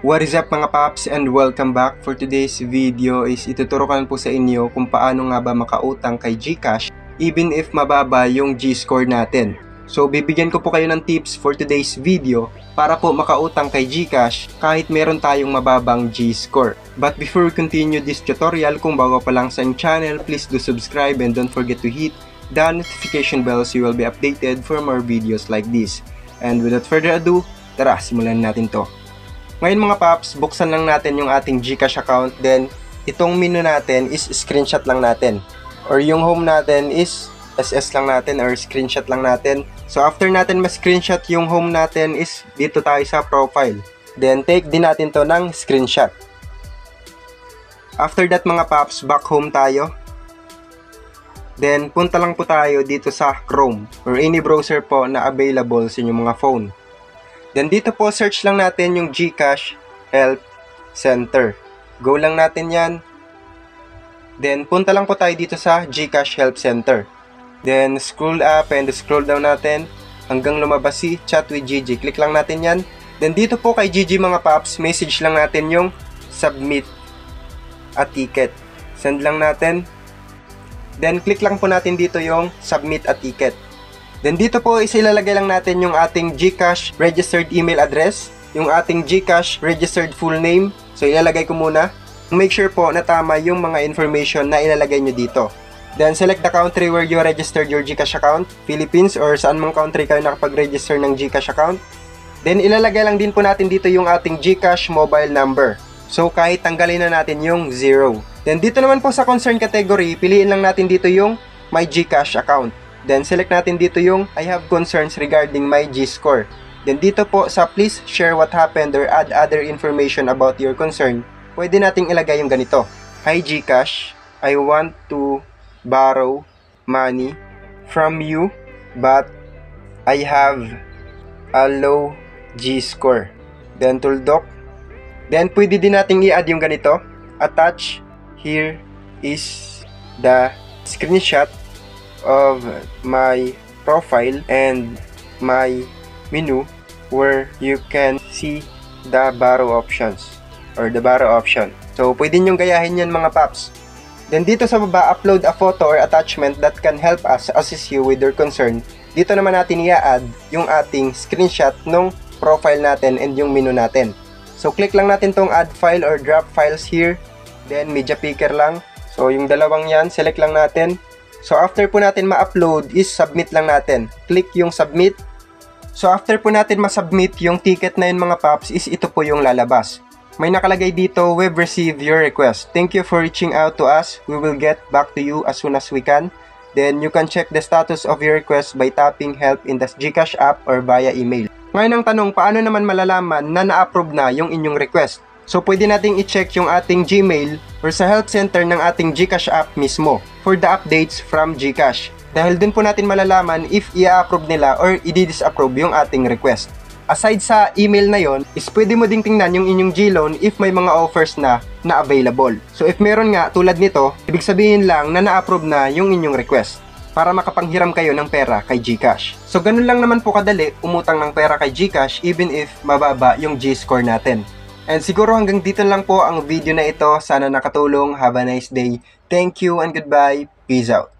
What is up mga paps and welcome back. For today's video is ituturukan po sa inyo kung paano nga ba makautang kay GCash even if mababa yung G-score natin. So bibigyan ko po kayo ng tips for today's video para po makautang kay GCash kahit meron tayong mababang G-score. But before we continue this tutorial, kung bago pa lang sa channel, please do subscribe and don't forget to hit the notification bell so you will be updated for more videos like this. And without further ado, tara simulan natin to. Ngayon mga paps, buksan lang natin yung ating GCash account, then itong menu natin is screenshot lang natin. Or yung home natin is SS lang natin or screenshot lang natin. So after natin ma-screenshot yung home natin is dito tayo sa profile. Then take din natin to ng screenshot. After that mga paps, back home tayo. Then punta lang po tayo dito sa Chrome or any browser po na available sa inyong mga phone. Then dito po, search lang natin yung GCash Help Center. Go lang natin yan. Then punta lang po tayo dito sa GCash Help Center. Then scroll up and scroll down natin hanggang lumabas si Chat with Gigi. Click lang natin yan. Then dito po kay Gigi mga paps, message lang natin yung submit a ticket. Send lang natin. Then click lang po natin dito yung submit a ticket. Then dito po isilalagay lang natin yung ating GCash registered email address, yung ating GCash registered full name. So ilalagay ko muna. Make sure po na tama yung mga information na ilalagay nyo dito. Then select the country where you registered your GCash account, Philippines or saan mang country kayo nakapag-register ng GCash account. Then ilalagay lang din po natin dito yung ating GCash mobile number. So kahit tanggalin na natin yung 0. Then dito naman po sa concern category, piliin lang natin dito yung my GCash account. Then select natin dito yung I have concerns regarding my G-score. Then dito po sa please share what happened or add other information about your concern, pwede nating ilagay yung ganito. Hi GCash, I want to borrow money from you but I have a low G-score. Then tuldok. Then pwede din nating i-add yung ganito. Attach, here is the screenshot of my profile and my menu where you can see the borrow options or the borrow option. So pwede nyong gayahin yan mga paps. Then dito sa baba, upload a photo or attachment that can help us assist you with your concern. Dito naman natin i-add yung ating screenshot ng profile natin and yung menu natin. So click lang natin tong add file or drop files here, then media picker lang. So yung dalawang yan, select lang natin. So after po natin ma-upload is submit lang natin. Click yung submit. So after po natin ma-submit yung ticket na yun mga paps is ito po yung lalabas. May nakalagay dito, we've received your request. Thank you for reaching out to us. We will get back to you as soon as we can. Then you can check the status of your request by tapping help in the GCash app or via email. Ngayon ang tanong, paano naman malalaman na na-approve na yung inyong request? So pwede nating i-check yung ating Gmail or sa help center ng ating GCash app mismo for the updates from GCash. Dahil dun po natin malalaman if i-approve nila or i-disapprove yung ating request. Aside sa email na yon, is pwede mo ding tingnan yung inyong GLoan if may mga offers na available. So if meron nga tulad nito, ibig sabihin lang na na-approve na yung inyong request para makapanghiram kayo ng pera kay GCash. So ganun lang naman po kadali umutang ng pera kay GCash even if mababa yung G-score natin. And siguro hanggang dito lang po ang video na ito. Sana nakatulong. Have a nice day. Thank you and goodbye. Peace out.